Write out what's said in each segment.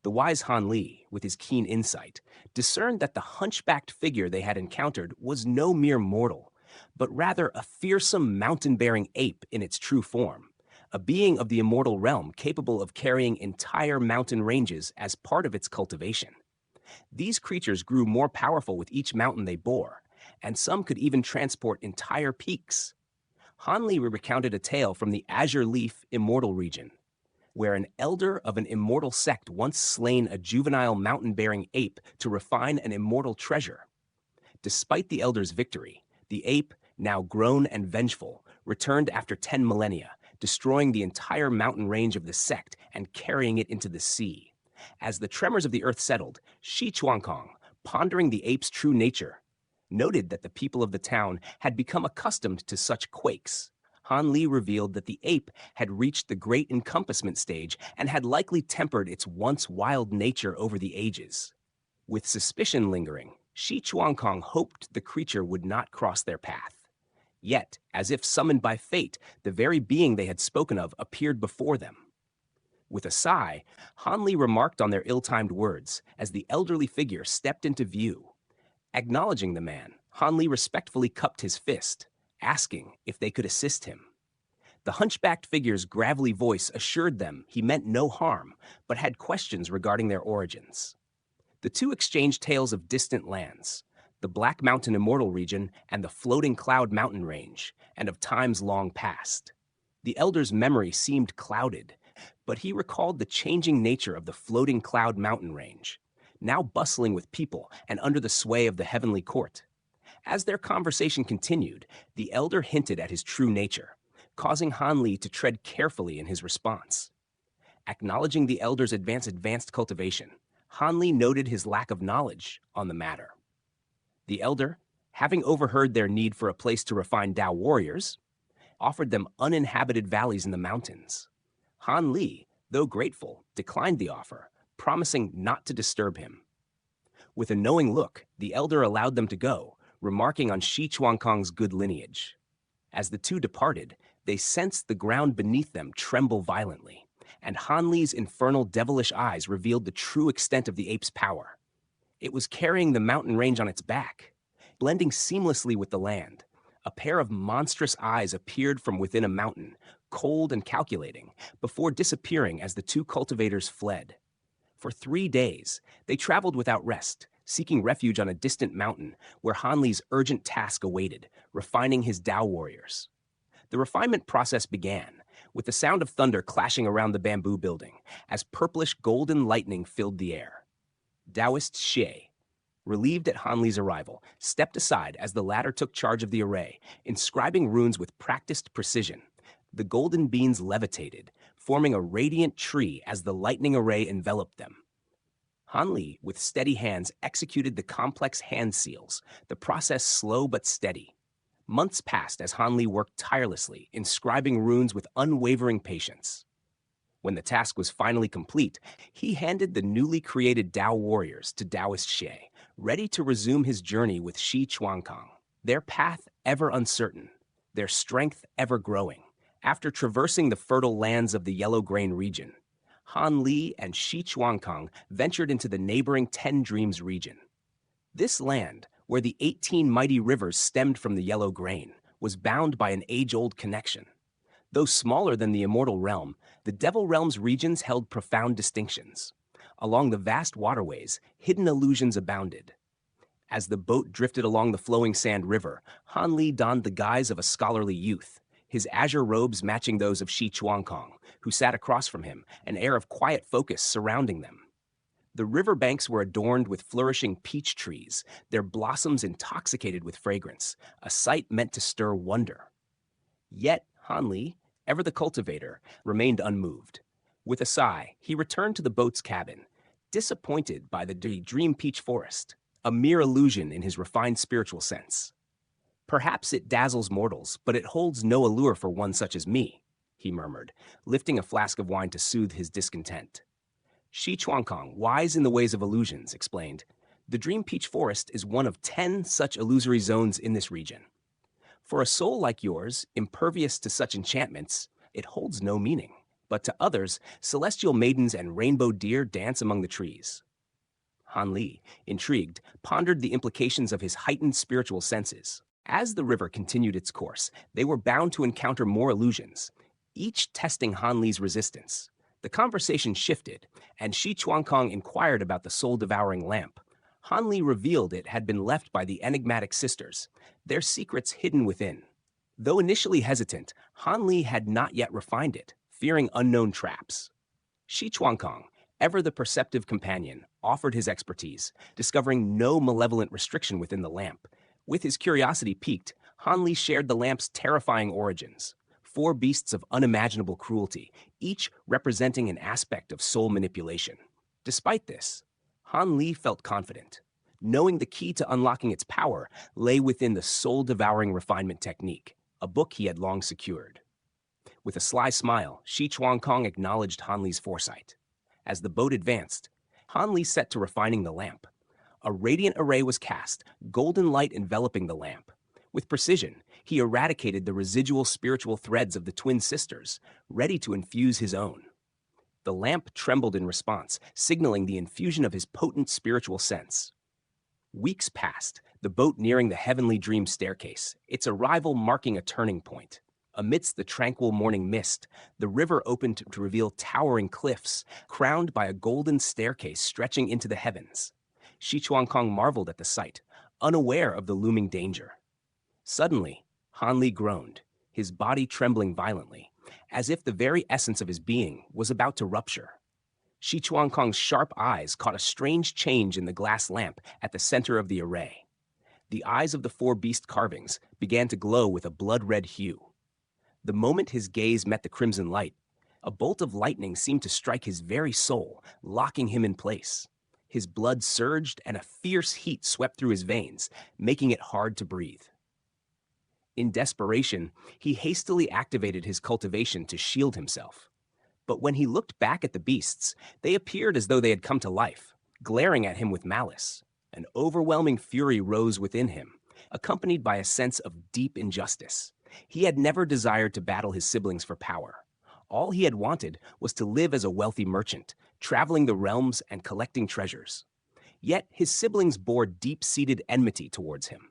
The wise Han Li, with his keen insight, discerned that the hunchbacked figure they had encountered was no mere mortal, but rather a fearsome mountain-bearing ape in its true form, a being of the immortal realm capable of carrying entire mountain ranges as part of its cultivation. These creatures grew more powerful with each mountain they bore, and some could even transport entire peaks. Han Li recounted a tale from the Azure Leaf Immortal region, where an elder of an immortal sect once slain a juvenile mountain-bearing ape to refine an immortal treasure. Despite the elder's victory, the ape, now grown and vengeful, returned after 10 millennia, destroying the entire mountain range of the sect and carrying it into the sea. As the tremors of the earth settled, Shi Chuankong, pondering the ape's true nature, noted that the people of the town had become accustomed to such quakes. Han Li revealed that the ape had reached the great encompassment stage and had likely tempered its once wild nature over the ages. With suspicion lingering, Shi Chuankong hoped the creature would not cross their path. Yet, as if summoned by fate, the very being they had spoken of appeared before them. With a sigh, Han Li remarked on their ill-timed words as the elderly figure stepped into view. Acknowledging the man, Han Li respectfully cupped his fist, asking if they could assist him. The hunchbacked figure's gravelly voice assured them he meant no harm, but had questions regarding their origins. The two exchanged tales of distant lands, the Black Mountain Immortal region and the Floating Cloud Mountain range, and of times long past. The elder's memory seemed clouded, but he recalled the changing nature of the Floating Cloud Mountain range, now bustling with people and under the sway of the heavenly court. As their conversation continued, the elder hinted at his true nature, causing Han Li to tread carefully in his response. Acknowledging the elder's advanced cultivation, Han Li noted his lack of knowledge on the matter. The elder, having overheard their need for a place to refine Dao warriors, offered them uninhabited valleys in the mountains. Han Li, though grateful, declined the offer, promising not to disturb him. With a knowing look, the elder allowed them to go, remarking on Shi Chuankong's good lineage. As the two departed, they sensed the ground beneath them tremble violently, and Han Li's infernal devilish eyes revealed the true extent of the ape's power. It was carrying the mountain range on its back. Blending seamlessly with the land, a pair of monstrous eyes appeared from within a mountain, cold and calculating, before disappearing as the two cultivators fled. For 3 days, they traveled without rest, seeking refuge on a distant mountain where Han Li's urgent task awaited, refining his Dao warriors. The refinement process began, with the sound of thunder clashing around the bamboo building, as purplish golden lightning filled the air. Taoist Xie, relieved at Han Li's arrival, stepped aside as the latter took charge of the array, inscribing runes with practiced precision. The golden beans levitated, forming a radiant tree as the lightning array enveloped them. Han Li, with steady hands, executed the complex hand seals, the process slow but steady. Months passed as Han Li worked tirelessly, inscribing runes with unwavering patience. When the task was finally complete, he handed the newly created Dao warriors to Taoist Xie, ready to resume his journey with Shi Chuankong. Their path ever uncertain, their strength ever growing. After traversing the fertile lands of the Yellow Grain region, Han Li and Shi Chuankong ventured into the neighboring Ten Dreams region. This land, where the 18 mighty rivers stemmed from the Yellow Grain, was bound by an age-old connection. Though smaller than the Immortal Realm, the Devil Realm's regions held profound distinctions. Along the vast waterways, hidden illusions abounded. As the boat drifted along the flowing sand river, Han Li donned the guise of a scholarly youth, his azure robes matching those of Shi Chuankong, who sat across from him, an air of quiet focus surrounding them. The river banks were adorned with flourishing peach trees, their blossoms intoxicated with fragrance, a sight meant to stir wonder. Yet Han Li, ever the cultivator, remained unmoved. With a sigh, he returned to the boat's cabin, disappointed by the dream peach forest, a mere illusion in his refined spiritual sense. "Perhaps it dazzles mortals, but it holds no allure for one such as me," he murmured, lifting a flask of wine to soothe his discontent. Shi Chuankong, wise in the ways of illusions, explained, "The Dream Peach Forest is one of 10 such illusory zones in this region. For a soul like yours, impervious to such enchantments, it holds no meaning." But to others, celestial maidens and rainbow deer dance among the trees. Han Li, intrigued, pondered the implications of his heightened spiritual senses. As the river continued its course, they were bound to encounter more illusions, each testing Han Li's resistance. The conversation shifted, and Shi Chuankong inquired about the soul-devouring lamp. Han Li revealed it had been left by the enigmatic sisters, their secrets hidden within. Though initially hesitant, Han Li had not yet refined it, fearing unknown traps. Shi Chuankong, ever the perceptive companion, offered his expertise, discovering no malevolent restriction within the lamp. With his curiosity piqued, Han Li shared the lamp's terrifying origins. 4 beasts of unimaginable cruelty, each representing an aspect of soul manipulation. Despite this, Han Li felt confident, knowing the key to unlocking its power lay within the soul-devouring refinement technique, a book he had long secured. With a sly smile, Shi Chuankong acknowledged Han Li's foresight. As the boat advanced, Han Li set to refining the lamp. A radiant array was cast, golden light enveloping the lamp. With precision, he eradicated the residual spiritual threads of the twin sisters, ready to infuse his own. The lamp trembled in response, signaling the infusion of his potent spiritual sense. Weeks passed, the boat nearing the heavenly dream staircase, its arrival marking a turning point. Amidst the tranquil morning mist, the river opened to reveal towering cliffs, crowned by a golden staircase stretching into the heavens. Shi Chuankong marveled at the sight, unaware of the looming danger. Suddenly, Han Li groaned, his body trembling violently, as if the very essence of his being was about to rupture. Shi Chuankong's sharp eyes caught a strange change in the glass lamp at the center of the array. The eyes of the 4 beast carvings began to glow with a blood-red hue. The moment his gaze met the crimson light, a bolt of lightning seemed to strike his very soul, locking him in place. His blood surged and a fierce heat swept through his veins, making it hard to breathe. In desperation, he hastily activated his cultivation to shield himself. But when he looked back at the beasts, they appeared as though they had come to life, glaring at him with malice. An overwhelming fury rose within him, accompanied by a sense of deep injustice. He had never desired to battle his siblings for power. All he had wanted was to live as a wealthy merchant, traveling the realms and collecting treasures. Yet his siblings bore deep-seated enmity towards him.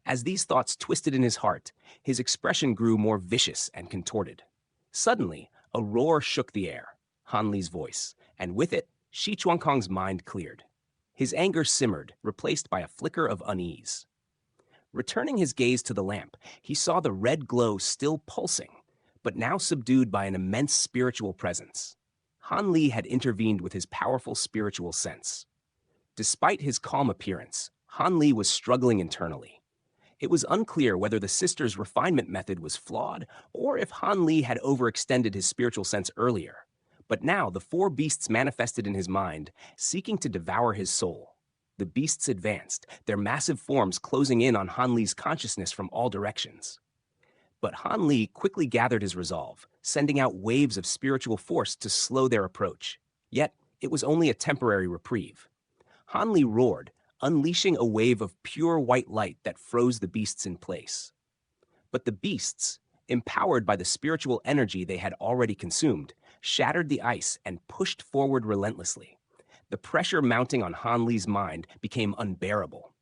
As these thoughts twisted in his heart, his expression grew more vicious and contorted. Suddenly, a roar shook the air, Han Li's voice, and with it, Shi Chuankong's mind cleared. His anger simmered, replaced by a flicker of unease. Returning his gaze to the lamp, he saw the red glow still pulsing, but now subdued by an immense spiritual presence. Han Li had intervened with his powerful spiritual sense. Despite his calm appearance, Han Li was struggling internally. It was unclear whether the sisters' refinement method was flawed or if Han Li had overextended his spiritual sense earlier. But now the 4 beasts manifested in his mind, seeking to devour his soul. The beasts advanced, their massive forms closing in on Han Li's consciousness from all directions. But Han Li quickly gathered his resolve, sending out waves of spiritual force to slow their approach. Yet, it was only a temporary reprieve. Han Li roared, unleashing a wave of pure white light that froze the beasts in place. But the beasts, empowered by the spiritual energy they had already consumed, shattered the ice and pushed forward relentlessly. The pressure mounting on Han Li's mind became unbearable.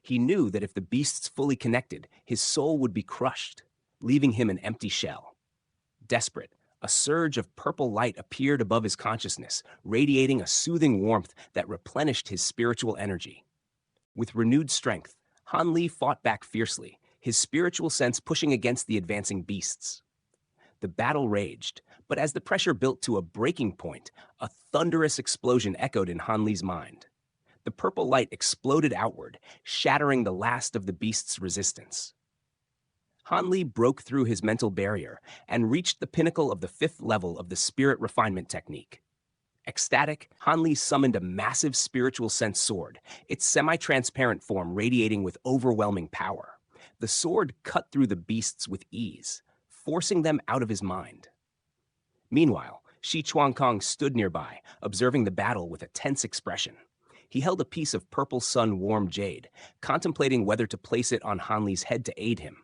He knew that if the beasts fully connected, his soul would be crushed, leaving him an empty shell. Desperate, a surge of purple light appeared above his consciousness, radiating a soothing warmth that replenished his spiritual energy. With renewed strength, Han Li fought back fiercely, his spiritual sense pushing against the advancing beasts. The battle raged, but as the pressure built to a breaking point, a thunderous explosion echoed in Han Li's mind. The purple light exploded outward, shattering the last of the beast's resistance. Han Li broke through his mental barrier and reached the pinnacle of the 5th level of the spirit refinement technique. Ecstatic, Han Li summoned a massive spiritual sense sword, its semi-transparent form radiating with overwhelming power. The sword cut through the beasts with ease, forcing them out of his mind. Meanwhile, Shi Chuankong stood nearby, observing the battle with a tense expression. He held a piece of purple sun-warm jade, contemplating whether to place it on Han Li's head to aid him.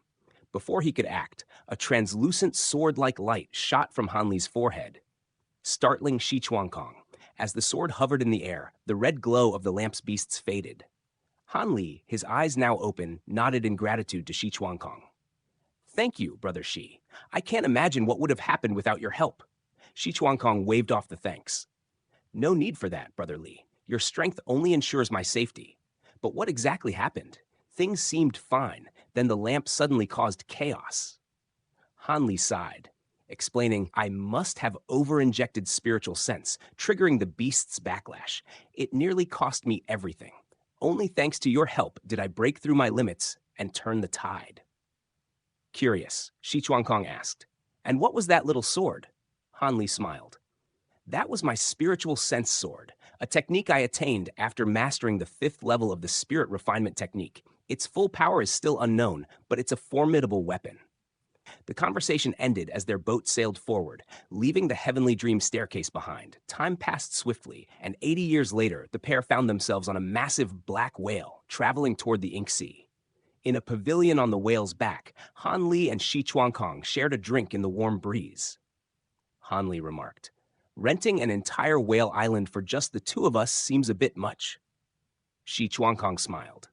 Before he could act, a translucent sword-like light shot from Han Li's forehead, startling Shi Chuankong. As the sword hovered in the air, the red glow of the lamp's beasts faded. Han Li, his eyes now open, nodded in gratitude to Shi Chuankong. Thank you, Brother Shi. I can't imagine what would have happened without your help. Shi Chuankong waved off the thanks. No need for that, Brother Li. Your strength only ensures my safety. But what exactly happened? Things seemed fine, then the lamp suddenly caused chaos. Han Li sighed, explaining, I must have over-injected spiritual sense, triggering the beast's backlash. It nearly cost me everything. Only thanks to your help did I break through my limits and turn the tide. Curious, Shi Chuankong asked, and what was that little sword? Han Li smiled. That was my spiritual sense sword, a technique I attained after mastering the 5th level of the spirit refinement technique. Its full power is still unknown, but it's a formidable weapon. The conversation ended as their boat sailed forward, leaving the heavenly dream staircase behind. Time passed swiftly, and 80 years later, the pair found themselves on a massive black whale, traveling toward the Ink Sea. In a pavilion on the whale's back, Han Li and Shi Chuankong shared a drink in the warm breeze. Han Li remarked, renting an entire whale island for just the two of us seems a bit much. Shi Chuankong smiled.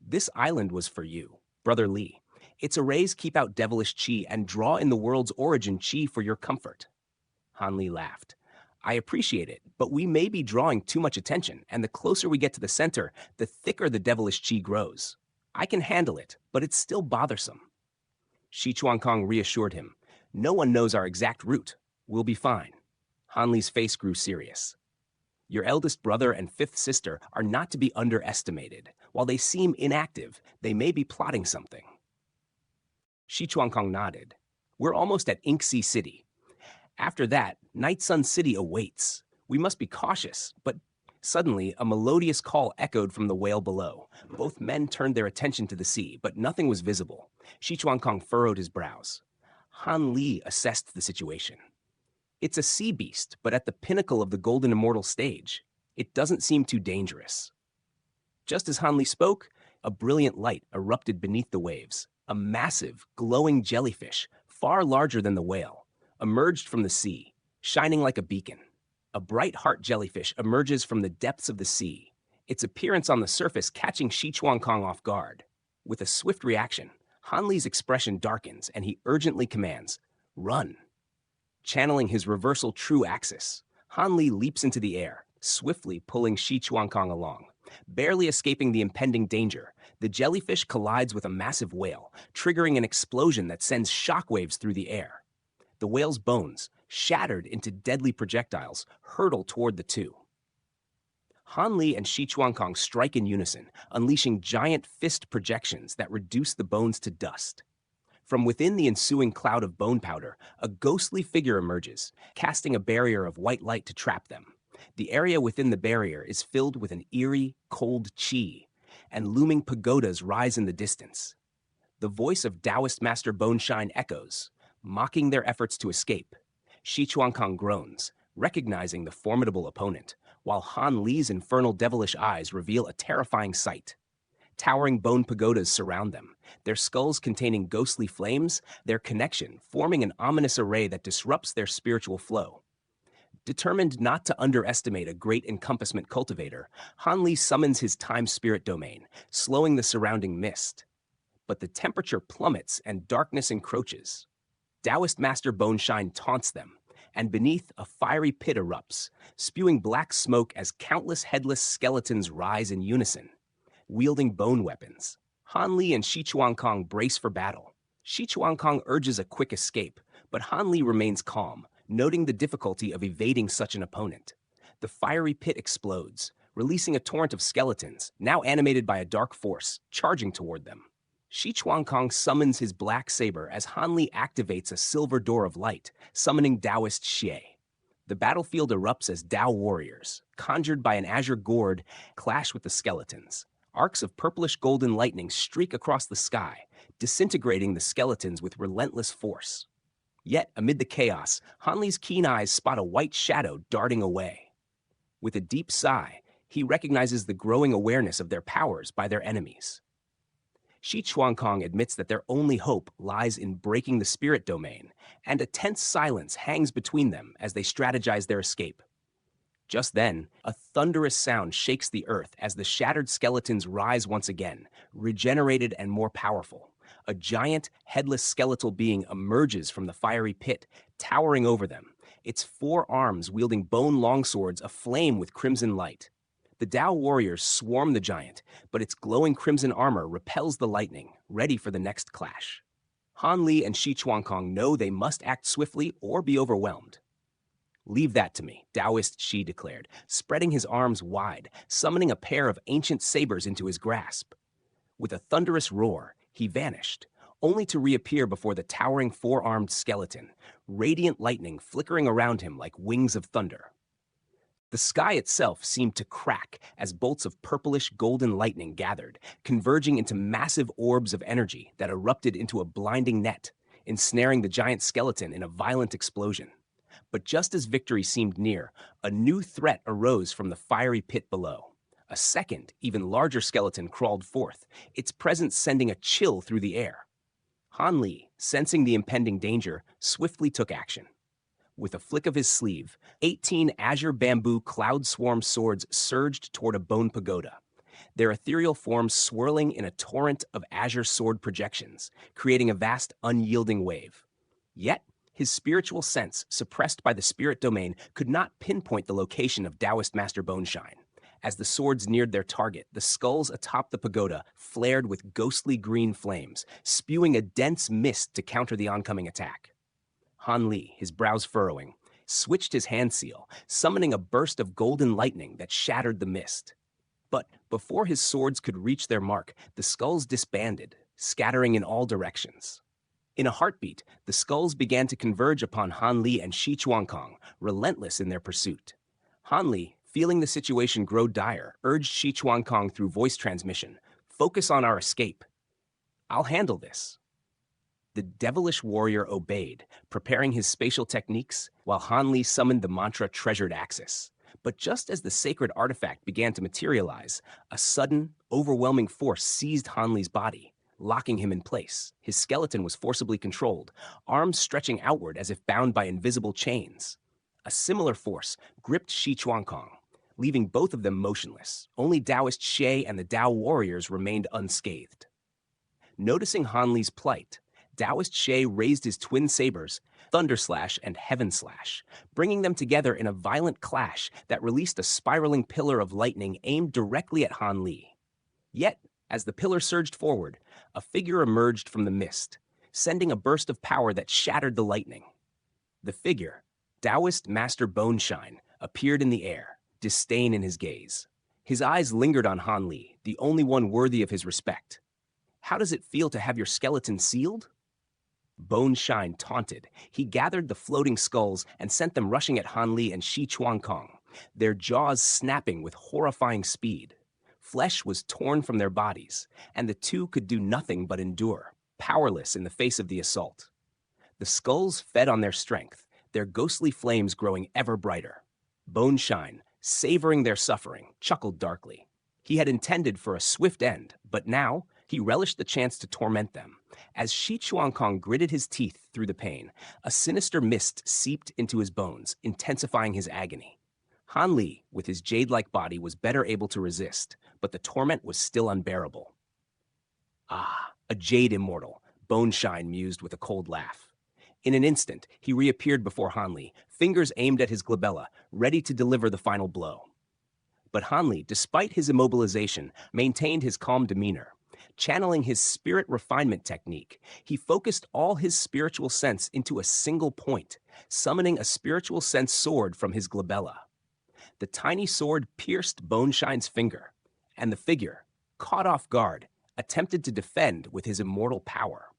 This island was for you, Brother Li. Its arrays keep out devilish qi and draw in the world's origin qi for your comfort. Han Li laughed. I appreciate it, but we may be drawing too much attention, and the closer we get to the center, the thicker the devilish qi grows. I can handle it, but it's still bothersome. Shi Chuankong reassured him. No one knows our exact route. We'll be fine. Han Li's face grew serious. Your eldest brother and 5th sister are not to be underestimated. While they seem inactive, they may be plotting something. Shi Chuankong nodded. We're almost at Ink Sea City. After that, Night Sun City awaits. We must be cautious, but suddenly a melodious call echoed from the whale below. Both men turned their attention to the sea, but nothing was visible. Shi Chuankong furrowed his brows. Han Li assessed the situation. It's a sea beast, but at the pinnacle of the Golden Immortal stage. It doesn't seem too dangerous. Just as Han Li spoke, a brilliant light erupted beneath the waves. A massive, glowing jellyfish, far larger than the whale, emerged from the sea, shining like a beacon. A bright heart jellyfish emerges from the depths of the sea, its appearance on the surface catching Shi Chuankong off guard. With a swift reaction, Han Li's expression darkens and he urgently commands, Run! Channeling his reversal true axis, Han Li leaps into the air, swiftly pulling Shi Chuankong along. Barely escaping the impending danger, the jellyfish collides with a massive whale, triggering an explosion that sends shockwaves through the air. The whale's bones, shattered into deadly projectiles, hurtle toward the two. Han Li and Shi Chuankong strike in unison, unleashing giant fist projections that reduce the bones to dust. From within the ensuing cloud of bone powder, a ghostly figure emerges, casting a barrier of white light to trap them. The area within the barrier is filled with an eerie, cold qi, and looming pagodas rise in the distance. The voice of Taoist Master Boneshine echoes, mocking their efforts to escape. Shi Chuankong groans, recognizing the formidable opponent, while Han Li's infernal devilish eyes reveal a terrifying sight. Towering bone pagodas surround them, their skulls containing ghostly flames, their connection forming an ominous array that disrupts their spiritual flow. Determined not to underestimate a great encompassment cultivator, Han Li summons his time spirit domain, slowing the surrounding mist. But the temperature plummets and darkness encroaches. Taoist Master Boneshine taunts them, and beneath a fiery pit erupts, spewing black smoke as countless headless skeletons rise in unison, wielding bone weapons. Han Li and Shi Chuankong brace for battle. Shi Chuankong urges a quick escape, but Han Li remains calm, noting the difficulty of evading such an opponent. The fiery pit explodes, releasing a torrent of skeletons, now animated by a dark force, charging toward them. Shi Chuankong summons his black saber as Han Li activates a silver door of light, summoning Taoist Xie. The battlefield erupts as Tao warriors, conjured by an azure gourd, clash with the skeletons. Arcs of purplish golden lightning streak across the sky, disintegrating the skeletons with relentless force. Yet, amid the chaos, Han Li's keen eyes spot a white shadow darting away. With a deep sigh, he recognizes the growing awareness of their powers by their enemies. Shi Chuankong admits that their only hope lies in breaking the spirit domain, and a tense silence hangs between them as they strategize their escape. Just then, a thunderous sound shakes the earth as the shattered skeletons rise once again, regenerated and more powerful. A giant, headless skeletal being emerges from the fiery pit, towering over them, its 4 arms wielding bone longswords aflame with crimson light. The Dao warriors swarm the giant, but its glowing crimson armor repels the lightning, ready for the next clash. Han Li and Shi Chuankong know they must act swiftly or be overwhelmed. "Leave that to me," Taoist Shi declared, spreading his arms wide, summoning a pair of ancient sabers into his grasp. With a thunderous roar, he vanished, only to reappear before the towering 4-armed skeleton, radiant lightning flickering around him like wings of thunder. The sky itself seemed to crack as bolts of purplish golden lightning gathered, converging into massive orbs of energy that erupted into a blinding net, ensnaring the giant skeleton in a violent explosion. But just as victory seemed near, a new threat arose from the fiery pit below. A second, even larger skeleton crawled forth, its presence sending a chill through the air. Han Li, sensing the impending danger, swiftly took action. With a flick of his sleeve, 18 azure bamboo cloud swarm swords surged toward a bone pagoda, their ethereal forms swirling in a torrent of azure sword projections, creating a vast, unyielding wave. Yet, his spiritual sense, suppressed by the spirit domain, could not pinpoint the location of Taoist Master Boneshine. As the swords neared their target, the skulls atop the pagoda flared with ghostly green flames, spewing a dense mist to counter the oncoming attack. Han Li, his brows furrowing, switched his hand seal, summoning a burst of golden lightning that shattered the mist. But before his swords could reach their mark, the skulls disbanded, scattering in all directions. In a heartbeat, the skulls began to converge upon Han Li and Shi Chuankong, relentless in their pursuit. Han Li, feeling the situation grow dire, urged Shi Chuankong through voice transmission, "Focus on our escape. I'll handle this." The devilish warrior obeyed, preparing his spatial techniques, while Han Li summoned the mantra Treasured Axis. But just as the sacred artifact began to materialize, a sudden, overwhelming force seized Han Li's body, locking him in place. His skeleton was forcibly controlled, arms stretching outward as if bound by invisible chains. A similar force gripped Shi Chuankong, leaving both of them motionless. Only Taoist Xie and the Dao warriors remained unscathed. Noticing Han Li's plight, Taoist Xie raised his twin sabers, Thunder Slash and Heaven Slash, bringing them together in a violent clash that released a spiraling pillar of lightning aimed directly at Han Li. Yet, as the pillar surged forward, a figure emerged from the mist, sending a burst of power that shattered the lightning. The figure, Taoist Master Boneshine, appeared in the air, disdain in his gaze. His eyes lingered on Han Li, the only one worthy of his respect. "How does it feel to have your skeleton sealed?" Boneshine taunted. He gathered the floating skulls and sent them rushing at Han Li and Shi Chuankong, their jaws snapping with horrifying speed. Flesh was torn from their bodies, and the two could do nothing but endure, powerless in the face of the assault. The skulls fed on their strength, their ghostly flames growing ever brighter. Boneshine, savoring their suffering, chuckled darkly. He had intended for a swift end, but now he relished the chance to torment them. As Shi Chuankong gritted his teeth through the pain, a sinister mist seeped into his bones, intensifying his agony. Han Li, with his jade-like body, was better able to resist, but the torment was still unbearable. "Ah, a jade immortal," Boneshine mused with a cold laugh. In an instant, he reappeared before Han Li, fingers aimed at his glabella, ready to deliver the final blow. But Han Li, despite his immobilization, maintained his calm demeanor. Channeling his spirit refinement technique, he focused all his spiritual sense into a single point, summoning a spiritual sense sword from his glabella. The tiny sword pierced Boneshine's finger, and the figure, caught off guard, attempted to defend with his immortal power.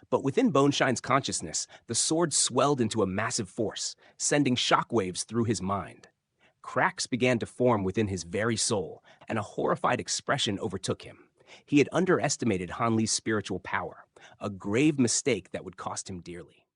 But within Boneshine's consciousness, the sword swelled into a massive force, sending shockwaves through his mind. Cracks began to form within his very soul, and a horrified expression overtook him. He had underestimated Han Li's spiritual power, a grave mistake that would cost him dearly.